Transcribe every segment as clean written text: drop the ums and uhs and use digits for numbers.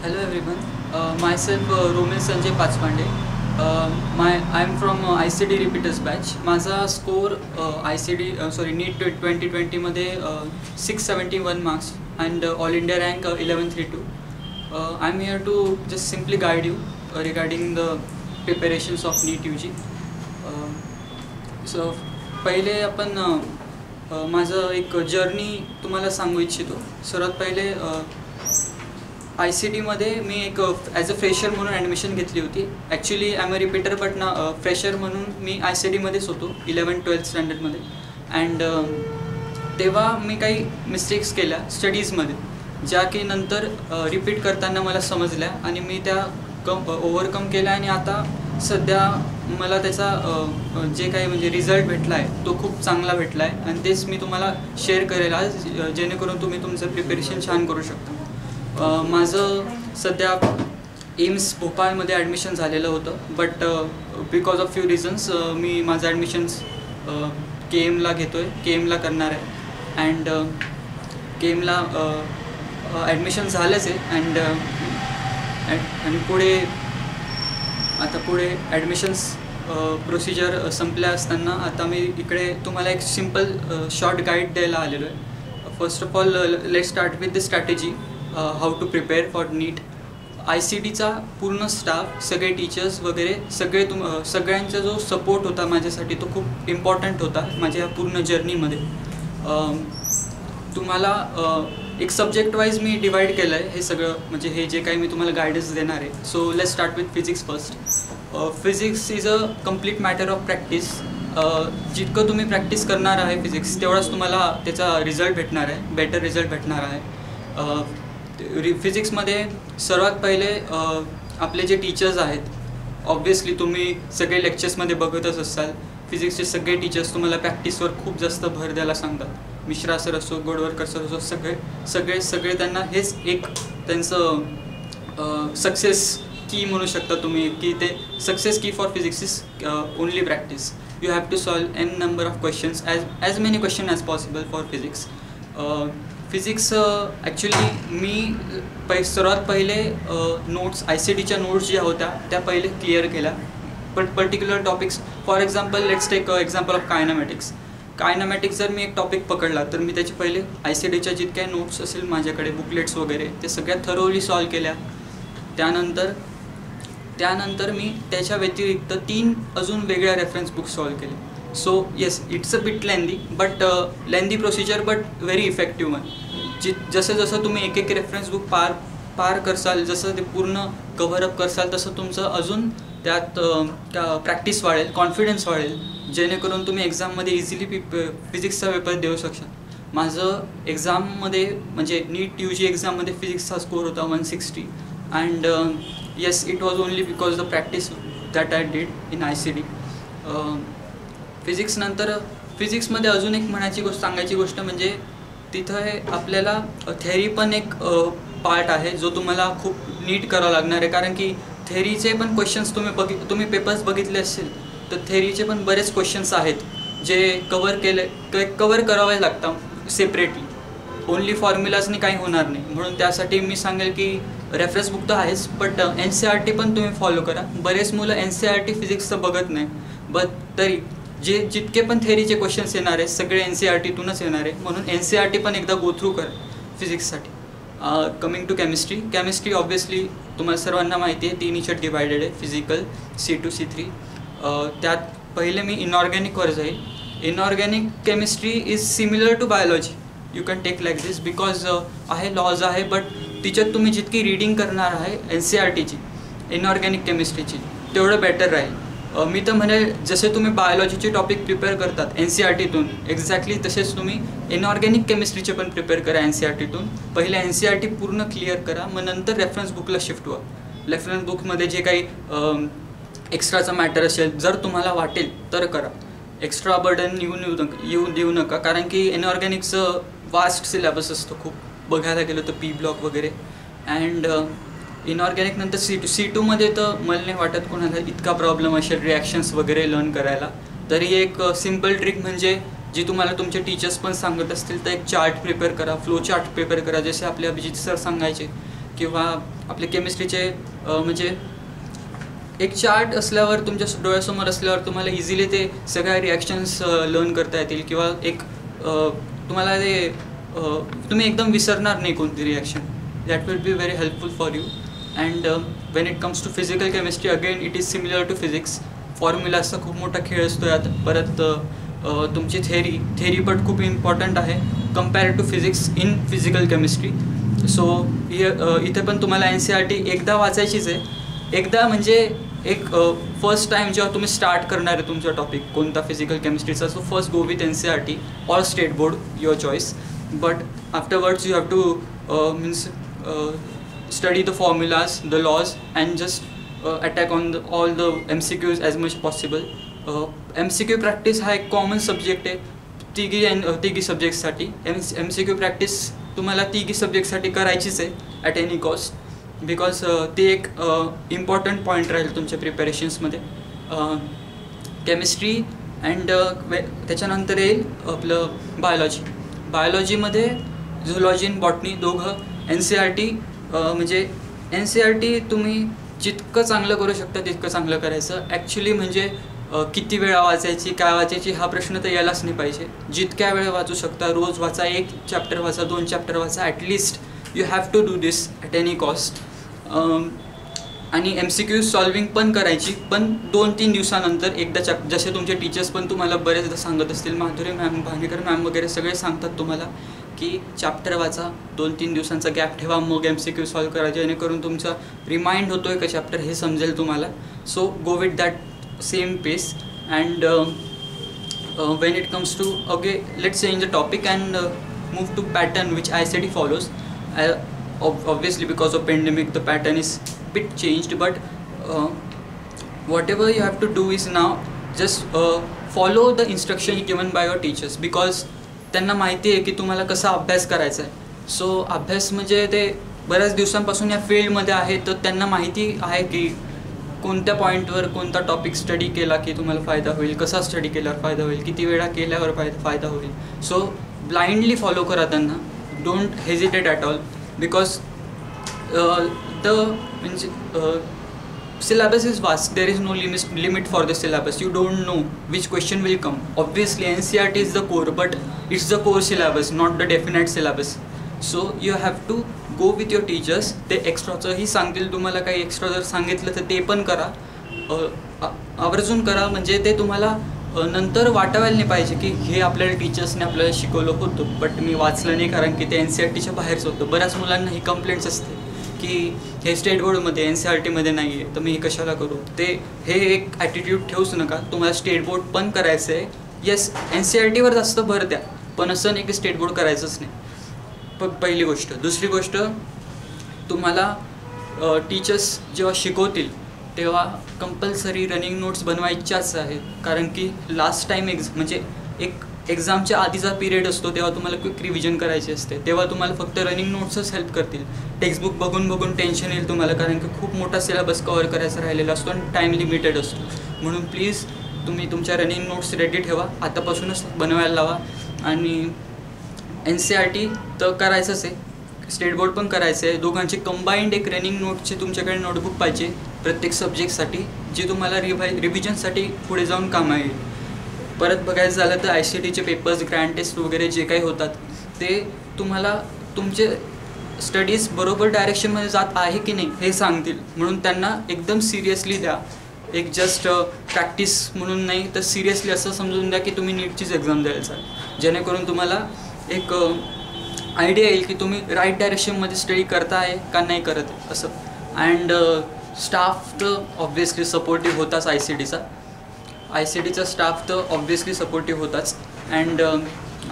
Hello everyone, myself Romil Sanjay Pachpande. I am from ICD repeaters batch. माझा score ICD NEET 2020 मध्ये 671 marks and all India rank 1132. I am here to just simply guide you regarding the preparations of NEET UG. So पहिले आपण माझं एक journey तुम्हाला सांगू इच्छितो. सर्वात पहिले ICD मध्ये मी एक ॲज अ फ्रेशर म्हणून ॲडमिशन घेतली होती. Actually I am a repeater but ना फ्रेशर म्हणून मी ICD मध्येच होतो 11-12 स्टँडर्डमध्ये. अँड तेव्हा मी काही मिस्टेक्स केल्या स्टडीजमध्ये, ज्या की नंतर रिपीट करताना मला समजल्या आणि मी त्या ओव्हरकम केल्या. आणि आता सध्या मला त्याचा जे काही म्हणजे रिझल्ट भेटला आहे तो खूप चांगला भेटला आहे आणि तेच मी तुम्हाला शेअर करेल आज, जेणेकरून तुम्ही तुमचं प्रिपरेशन छान करू शकता. माझं सध्या एम्स भोपाळमध्ये ॲडमिशन झालेलं होतं, but because of few reasons मी माझं ॲडमिशन्स KMला घेतो आहे, KMला करणार आहे. अँड KMला ॲडमिशन झालंच आहे. आणि पुढे ॲडमिशन्स प्रोसिजर संपल्या असताना आता मी इकडे तुम्हाला एक सिम्पल शॉर्ट गाईड द्यायला आलेलो आहे. First of all let start with the strategy how to prepare for NEET. ICDचा पूर्ण स्टाफ, सगळे टीचर्स वगैरे सगळ्यांचा जो सपोर्ट होता माझ्यासाठी तो खूप इम्पॉर्टंट होता माझ्या पूर्ण जर्नीमध्ये. तुम्हाला एक सब्जेक्ट वाईज मी डिवाईड केलं आहे हे सगळं, म्हणजे हे जे काही मी तुम्हाला गायडन्स देणार आहे. So let's start with physics first. Physics is a complete matter of practice. जितकं तुम्ही प्रॅक्टिस करणार आहे फिजिक्स, तेवढाच तुम्हाला त्याचा रिझल्ट भेटणार आहे, बेटर रिझल्ट भेटणार आहे. फिजिक्समध्ये सर्वात पहिले आपले जे टीचर्स आहेत, ऑब्व्हियसली तुम्ही सगळे लेक्चर्समध्ये बघतच असाल, फिजिक्सचे सगळे टीचर्स तुम्हाला प्रॅक्टिसवर खूप जास्त भर द्यायला सांगतात. मिश्रा सर असो, गोडवरकर सर असो, सगळे त्यांना हेच एक त्यांचं सक्सेस की म्हणू शकता तुम्ही, की ते success key for physics is only practice. You have to solve n number of questions, as many question as possible for physics. Physics actually मी सर्वात पहिले नोट्स, ICDच्या नोट्स ज्या होत्या त्या पहिले क्लिअर केल्या. Particular topics, for example let's take example of kinematics. Kinematics जर मी एक टॉपिक पकडला तर मी त्याचे पहिले ICDच्या जितक्या नोट्स असेल माझ्याकडे, बुकलेट्स वगैरे, ते सगळ्या थरोली सॉल्व केल्या. त्यानंतर मी त्याच्या व्यतिरिक्त 3 अजून वेगळ्या रेफरन्स बुक्स सॉल्व केले. So yes, it's a bit lengthy, but lengthy procedure but very effective one. जसं तुम्ही एक रेफरन्स बुक पार करसाल, जसं ते पूर्ण कव्हरअप करसाल, तसं तुमचं अजून त्यात प्रॅक्टिस वाढेल, कॉन्फिडन्स वाढेल, जेणेकरून तुम्ही एक्झाममध्ये इझिली फिजिक्सचा पेपर देऊ शकता. माझं एक्झाममध्ये म्हणजे नीट UG एक्झाममध्ये फिजिक्सचा स्कोर होता 160. And yes, it was only because the practice that I did in ICD. फिजिक्सनंतर फिजिक्समध्ये अजून एक सांगायची गोष्ट म्हणजे तिथं आपल्याला थेअरी पण एक पार्ट आहे जो तुम्हाला खूप नीट करावं लागणार आहे. कारण की थेअरीचे पण क्वेश्चन्स तुम्ही पेपर्स बघितले असतील तर थेअरीचे पण बरेच क्वेश्चन्स आहेत जे कवर करावे लागतात सेपरेटली. ओनली फॉर्म्युलाजनी काही होणार नाही. म्हणून त्यासाठी मी सांगेल की रेफरन्स बुक तर आहेच, बट NCERT पण तुम्ही फॉलो करा. बरेच मुलं NCERT फिजिक्सचं बघत नाही, बट तरी जितके पण थेअरीचे क्वेश्चन्स येणार आहेत सगळे NCERTतूनच येणार आहे. म्हणून NCERT पण एकदा गो थ्रू करा फिजिक्ससाठी. कमिंग टू केमिस्ट्री ऑब्व्हियसली तुम्हाला सर्वांना माहिती आहे 3 याच्यात डिवायडेड आहे, फिजिकल C2 C3. त्यात पहिले मी इनऑर्गॅनिकवर जाईल. Inorganic chemistry is similar to biology, you can take like this, because आहे लॉज आहे, बट तिच्यात तुम्ही जितकी रीडिंग करणार आहे NCERTची इनऑर्गॅनिक केमिस्ट्रीची तेवढं बेटर राहील. मी तर म्हणेल जसे तुम्ही बायोलॉजीचे टॉपिक प्रिपेअर करतात NCERTतून, एक्झॅक्टली तसेच तुम्ही इनऑर्गॅनिक केमिस्ट्रीचे पण प्रिपेअर करा NCERTतून. पहिले NCERT पूर्ण क्लिअर करा, मग नंतर रेफरन्स बुकला शिफ्ट व्हा. रेफरन्स बुकमध्ये जे काही एक्स्ट्राचा मॅटर असेल जर तुम्हाला वाटेल तर करा. एक्स्ट्रा बर्डन येऊ देऊ नका, कारण की इनऑर्गॅनिकचं वास्ट सिलेबस असतो खूप, बघायला गेलं तर P ब्लॉक वगैरे. अँड इनऑर्गॅनिक नंतर C2 मध्ये तर मला नाही वाटत कोणाला इतका प्रॉब्लेम असेल रिॲक्शन्स वगैरे लर्न करायला. तरी एक सिम्पल ट्रिक म्हणजे जी तुम्हाला तुमचे टीचर्स पण सांगत असतील तर एक चार्ट प्रिपेअर करा, फ्लो चार्ट प्रिपेअर करा. जसे आपले अभिजित सर सांगायचे किंवा आपले केमिस्ट्रीचे म्हणजे एक चार्ट असल्यावर तुमच्या डोळ्यासमोर असल्यावर तुम्हाला इझिली ते सगळ्या रिॲक्शन्स लर्न करता येतील किंवा एक तुम्हाला ते तुम्ही एकदम विसरणार नाही कोणती reaction. That will be very helpful for you. And when it comes to physical chemistry again it is similar to physics. फॉर्म्युलाचा खूप मोठा खेळ असतो यात. परत तुमची थेरी पण खूप इम्पॉर्टंट आहे compared to physics in physical chemistry. So इथे पण तुम्हाला NCERT एकदा वाचायचीच आहे. एकदा म्हणजे एक फर्स्ट टाईम जेव्हा तुम्ही स्टार्ट करणार आहे तुमचा टॉपिक कोणता फिजिकल केमिस्ट्रीचा, so first go with NCERT or state board, your choice. But afterwards you have to means study the formulas, the laws, and just attack on all the MCQs as much possible. MCQ practice हा एक common subject आहे तिघी सब्जेक्टसाठी. MCQ practice तुम्हाला तिघी सब्जेक्टसाठी करायचीच आहे at any cost, because ते एक इम्पॉर्टंट पॉईंट राहील तुमच्या प्रिपरेशन्समध्ये. केमिस्ट्री अँड त्याच्यानंतर येईल आपलं बायोलॉजीमध्ये झुलॉजी आणि बॉटनी दोघं. NCERT म्हणजे NCERT तुम्ही जितकं चांगलं करू शकता तितकं चांगलं करायचं. ॲक्च्युली म्हणजे किती वेळा वाचायची काय वाचायची हा प्रश्न तर यायलाच नाही पाहिजे. जितक्या वेळ वाचू शकता रोज वाचा, 1 चॅप्टर वाचा, 2 चॅप्टर वाचा, at least you have to do this at any cost. आणि MCQ सॉल्विंग पण करायची, पण 2-3 दिवसानंतर एकदा जसे तुमचे टीचर्स पण तुम्हाला बरेचदा सांगत असतील, माधुरी मॅम, भांगेकर मॅम वगैरे सगळे सांगतात तुम्हाला की चॅप्टर वाचा, 2-3 दिवसांचा गॅप ठेवा, मग MCQ सॉल्व करा, जेणेकरून तुमचा रिमाइंड होतोय का चॅप्टर हे समजेल तुम्हाला. So go with that same pace. And when it comes to, okay, let's change the topic and move to pattern which ICT follows. Obviously because of pandemic the pattern is bit changed, but whatever you have to do is now just follow the instruction given by your teachers, because त्यांना माहिती आहे की तुम्हाला कसा अभ्यास करायचा आहे. So अभ्यास म्हणजे ते बऱ्याच दिवसांपासून या फील्डमध्ये आहे, तर त्यांना माहिती आहे की कोणत्या पॉईंटवर कोणता टॉपिक स्टडी केला की तुम्हाला फायदा होईल, कसा स्टडी केल्यावर फायदा होईल, किती वेळा केल्यावर फायदा होईल. सो ब्लाइंडली फॉलो करा त्यांना. Don't hesitate at all, because म्हणजे syllabus is vast. There is no limit for the syllabus. You don't know which question will come. Obviously NCERT is the core, but it's the core syllabus, not the definite syllabus. So you have to go with your teachers. ते एक्स्ट्राचंही सांगतील तुम्हाला, काही extra जर सांगितलं तर ते पण करा, आवर्जून करा. म्हणजे ते तुम्हाला नंतर वाटायला नाही पाहिजे की हे आपल्याला टीचर्सने आपल्याला शिकवलं होतं बट मी वाचलं नाही कारण की ते NCERTच्या बाहेरचं होतं. बऱ्याच मुलांना ही कंप्लेंट्स असते की हे स्टेट बोर्डमध्ये NCERTमध्ये नाही आहे तर मी हे कशाला करू. हे एक ॲटिट्यूड ठेवूच नका. तुम्हाला स्टेट बोर्ड पण करायचं आहे. येस, NCERTवर जास्त भर द्या, पण असं नाही की स्टेट बोर्ड करायचंच नाही. पहिली गोष्ट. दुसरी गोष्ट, तुम्हाला टीचर्स जेव्हा शिकवतील तेव्हा कंपल्सरी रनिंग नोट्स बनवायच्याच आहेत, कारण की लास्ट टाईम म्हणजे एक एक्झामच्या आधीचा पिरियड असतो तेव्हा तुम्हाला क्विक रिव्हिजन करायची असते. तेव्हा तुम्हाला फक्त रनिंग नोट्सच हेल्प करतील. टेक्स्टबुक बघून टेन्शन येईल तुम्हाला, कारण की खूप मोठा सिलेबस कव्हर करायचा राहिलेला असतो आणि टाईम लिमिटेड असतो. म्हणून प्लीज तुम्ही तुमच्या रनिंग नोट्स रेडी ठेवा, आतापासूनच बनवायला लावा. आणि NCERT तर करायचंच आहे, स्टेट बोर्ड पण करायचं आहे. दोघांचे कंबाईंड एक रनिंग नोटचे तुमच्याकडे नोटबुक पाहिजे प्रत्येक सब्जेक्टसाठी, जी तुम्हाला रिव्हिजनसाठी पुढे जाऊन कामा येईल. परत बघायचं झालं तर ICTचे पेपर्स, ग्रँड टेस्ट वगैरे जे काही होतात ते तुम्हाला तुमचे स्टडीज बरोबर डायरेक्शनमध्ये जात आहे की नाही हे सांगतील. म्हणून त्यांना एकदम सिरियसली द्या. एक जस्ट प्रॅक्टिस म्हणून नाही तर सिरियसली असं समजून द्या की तुम्ही नीटचीच एक्झाम द्यायला चाल, जेणेकरून तुम्हाला एक आयडिया येईल की तुम्ही राईट डायरेक्शनमध्ये स्टडी करताय का नाही करत असं. अँड स्टाफ तर ऑब्व्हियसली सपोर्टिव्ह होताच. ICTचा स्टाफ तर ऑब्व्हियसली सपोर्टिव्ह होताच. अँड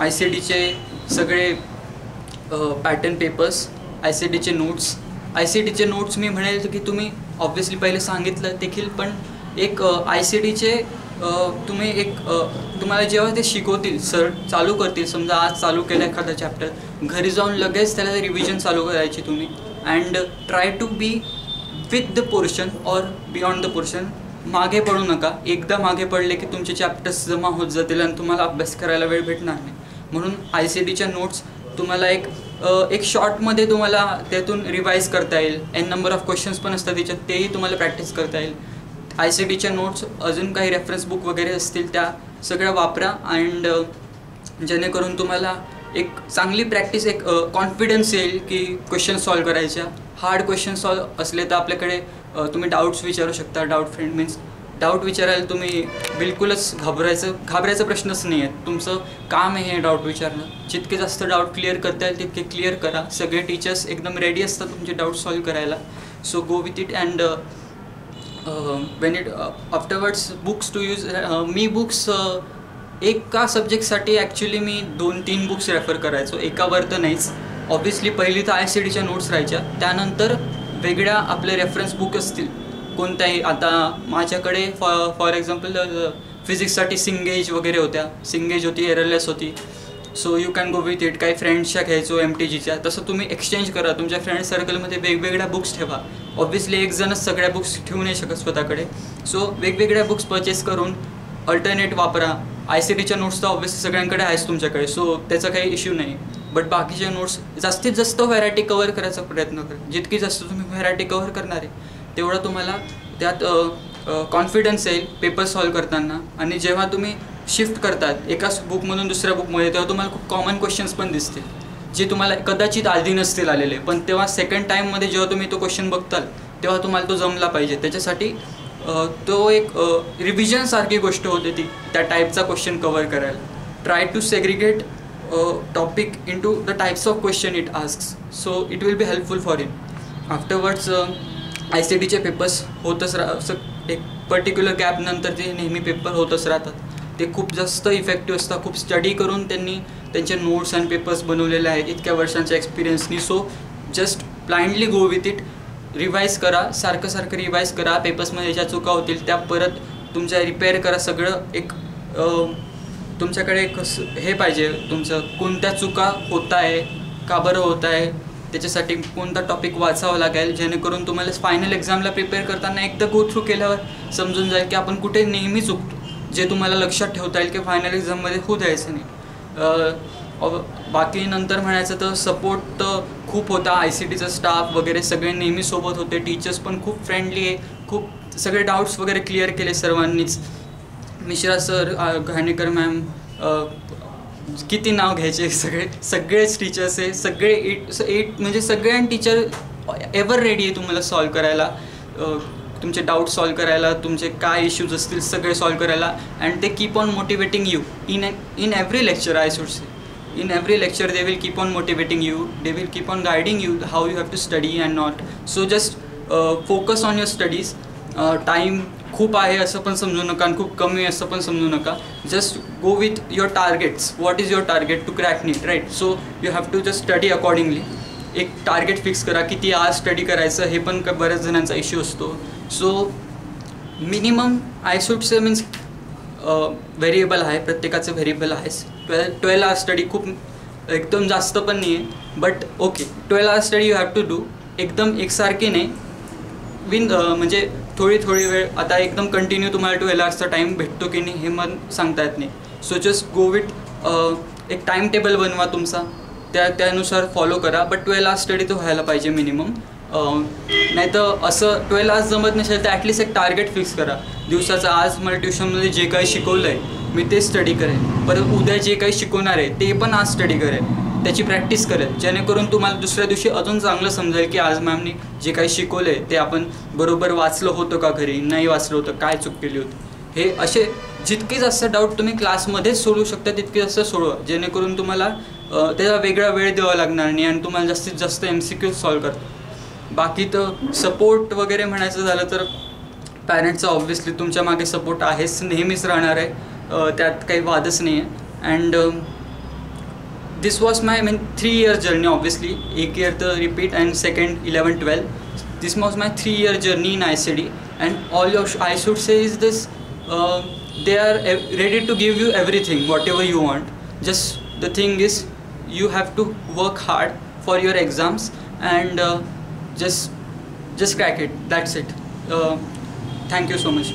ICTचे सगळे पॅटर्न पेपर्स, ICTचे नोट्स मी म्हणेल की तुम्ही ऑब्व्हियसली पहिले सांगितलं देखील, पण एक ICTचे तुम्ही तुम्हाला जेव्हा ते शिकवतील, सर चालू करतील, समजा आज चालू केलं एखादा चॅप्टर, घरी जाऊन लगेच त्याला रिव्हिजन चालू करायची तुम्ही. And try to be with the portion or beyond the portion. मागे पडू नका. एकदा मागे पडले की तुमचे चॅप्टर्स जमा होत जातील आणि तुम्हाला अभ्यास करायला वेळ भेटणार नाही. म्हणून ICTच्या नोट्स तुम्हाला एक एक शॉर्टमध्ये तुम्हाला त्यातून रिवाईज करता येईल. n नंबर ऑफ क्वेश्चन्स पण असतात त्याच्यात, तेही तुम्हाला प्रॅक्टिस करता येईल. ICTच्या नोट्स, अजून काही रेफरन्स बुक वगैरे असतील त्या सगळ्या वापरा. अँड जेणेकरून तुम्हाला एक चांगली प्रॅक्टिस, एक कॉन्फिडन्स येईल की क्वेश्चन सॉल्व करायच्या. हार्ड क्वेश्चन सॉल्व असले तर आपल्याकडे तुम्ही डाऊट्स विचारू शकता. डाऊट फ्रेंड मीन्स डाऊट विचारायला तुम्ही बिलकुलच घाबरायचा प्रश्नच नाही आहे. तुमचं काम आहे हे डाऊट विचारणं. जितके जास्त डाऊट क्लिअर करता येईल तितके क्लिअर करा. सगळे टीचर्स एकदम रेडी असतात तुमचे डाऊट सॉल्व करायला. So go with it. And when it afterwards books to use, मी बुक्स एका सब्जेक्टसाठी ॲक्च्युली मी 2-3 बुक्स रेफर करायचो, एकावर तर नाहीच. ऑब्व्हियसली पहिली तर ICTच्या नोट्स राहायच्या, त्यानंतर वेगळ्या आपले रेफरन्स बुक असतील कोणत्याही. आता माझ्याकडे फॉर एक्झाम्पल फिजिक्ससाठी सिंगेज वगैरे होत्या. सिंगेज होती, एररलेस होती. So you can go with it. काही फ्रेंड्सच्या घ्यायचो MTGच्या. तसं तुम्ही एक्सचेंज करा. तुमच्या फ्रेंड सर्कलमध्ये वेगवेगळ्या बुक्स ठेवा. ऑब्व्हियसली एक जणच सगळ्या बुक्स ठेवू नाही शकत स्वतःकडे. सो वेगवेगळ्या बुक्स परचेस करून अल्टरनेट वापरा. ICTच्या नोट्स तर ऑब्व्हियसली सगळ्यांकडे आहेच तुमच्याकडे, सो त्याचा काही इश्यू नाही. बट बाकीच्या नोट्स जास्तीत जास्त व्हरायटी कवर करायचा प्रयत्न करा. जितकी जास्त तुम्ही व्हरायटी कवर करणार आहे तेवढा तुम्हाला त्यात कॉन्फिडन्स येईल पेपर सॉल्व करताना. आणि जेव्हा तुम्ही शिफ्ट करतात एकाच बुकमधून दुसऱ्या बुकमध्ये, तेव्हा तुम्हाला खूप कॉमन क्वेश्चन्स पण दिसतील जे तुम्हाला कदाचित आधी नसतील आलेले. पण तेव्हा सेकंड टाईममध्ये जेव्हा तुम्ही तो क्वेश्चन बघताल तेव्हा तुम्हाला तो जमला पाहिजे. त्याच्यासाठी तो एक रिव्हिजनसारखी गोष्ट होते ती, त्या टाईपचा क्वेश्चन कवर करायला. Try to segregate topic into the types of question it asks. So it will be helpful for you. Afterwards ICTचे पेपर्स होतच एक पर्टिक्युलर गॅप नंतर ते नेहमी पेपर होतच राहतात. ते खूप जास्त इफेक्टिव्ह असतात. खूप स्टडी करून त्यांनी त्यांचे नोट्स अँड पेपर्स बनवलेले आहेत इतक्या वर्षांच्या एक्सपिरियन्सनी. So just blindly go with it. Revise करा, सारखं रिवाईज करा. पेपर्समध्ये ज्या चुका होतील त्या परत तुमच्या रिपेअर करा. सगळं एक तुमच्याकडे एक हे पाहिजे, तुमचं कोणत्या चुका होत आहे, का बरं होत आहे, त्याच्यासाठी कोणता टॉपिक वाचावा लागेल, जेणेकरून तुम्हाला फायनल एक्झामला प्रिपेअर करताना एकदा गो थ्रू केल्यावर समजून जाईल की आपण कुठे नेहमी चुकतो, जे तुम्हाला लक्षात ठेवता येईल की फायनल एक्झाममध्ये होऊ द्यायचं नाही. बाकी नंतर म्हणायचं तर सपोर्ट तर खूप होता. ICTचा स्टाफ वगैरे सगळे नेहमी सोबत होते. टीचर्स पण खूप फ्रेंडली आहे. खूप सगळे डाऊट्स वगैरे क्लिअर केले सर्वांनीच. मिश्रा सर, घाणेकर मॅम, किती नाव घ्यायचे, सगळेच टीचर्स आहे. सगळे एट म्हणजे सगळ्या टीचर एव्हर रेडी आहे तुम्हाला सॉल्व करायला, तुमचे डाऊट सॉल्व करायला, तुमचे काय इश्यूज असतील सगळे सॉल्व करायला. अँड ते keep on motivating you in every lecture. I should say in every lecture they will keep on motivating you, they will keep on guiding you how you have to study and not. So just focus on your studies. Time खूप आहे असं पण समजू नका आणि खूप कमी असं पण समजू नका. Just go with your targets. What is your target to crack NEET, right? So you have to just study accordingly. एक टार्गेट फिक्स करा, किती आज स्टडी करायचं, हे पण बऱ्याच जणांचा इश्यू असतो. So minimum I should say means variable आहे, प्रत्येकाचं व्हेरिएबल आहेच. 12 आवर्स स्टडी खूप एकदम जास्त पण नाही आहे, but okay 12 hours study you have to do. एकदम एकसारखी नाही, म्हणजे थोडी वेळ. आता एकदम कंटिन्यू तुम्हाला 12 आवर्सचा टाईम भेटतो की नाही हे मन सांगता येत नाही. सो जस्ट गो विथ एक टाईम टेबल बनवा तुमचा, त्यानुसार फॉलो करा. बट 12 आवर्स स्टडी तर व्हायला पाहिजे मिनिमम. नाही तर असं 12 आवर्स जमत नसेल तर ॲटलिस्ट एक टार्गेट फिक्स करा दिवसाचं. आज मला ट्युशनमध्ये जे काही शिकवलं आहे मी ते स्टडी करेन, परत उद्या जे काही शिकवणार आहे ते पण आज स्टडी करेन, त्याची प्रॅक्टिस करेल, जेणेकरून तुम्हाला दुसऱ्या दिवशी अजून चांगलं समजेल की आज मॅमनी जे काही शिकवलं आहे ते आपण बरोबर वाचलं होतं का, घरी नाही वाचलं होतं, काय चूक केली होती. हे असे जितके जास्त डाऊट तुम्ही क्लासमध्येच सोडवू शकता तितके जास्त सोडवा, जेणेकरून तुम्हाला त्याचा वेगळा वेळ द्यावा लागणार नाही आणि तुम्हाला जास्तीत जास्त MCQ सॉल्व करता. बाकी तर सपोर्ट वगैरे म्हणायचं झालं तर पॅरेंट्सचा ऑब्व्हियसली तुमच्या मागे सपोर्ट आहेच, नेहमीच राहणार आहे, त्यात काही वादच नाही आहे. And this was my 3 year journey. Obviously 1 year तर repeat and second 11-12. This was my 3 year journey in ICT. And all I should say is this, they are ready to give you everything whatever you want. Just the thing is you have to work hard for your exams and just crack it. That's it. Thank you so much.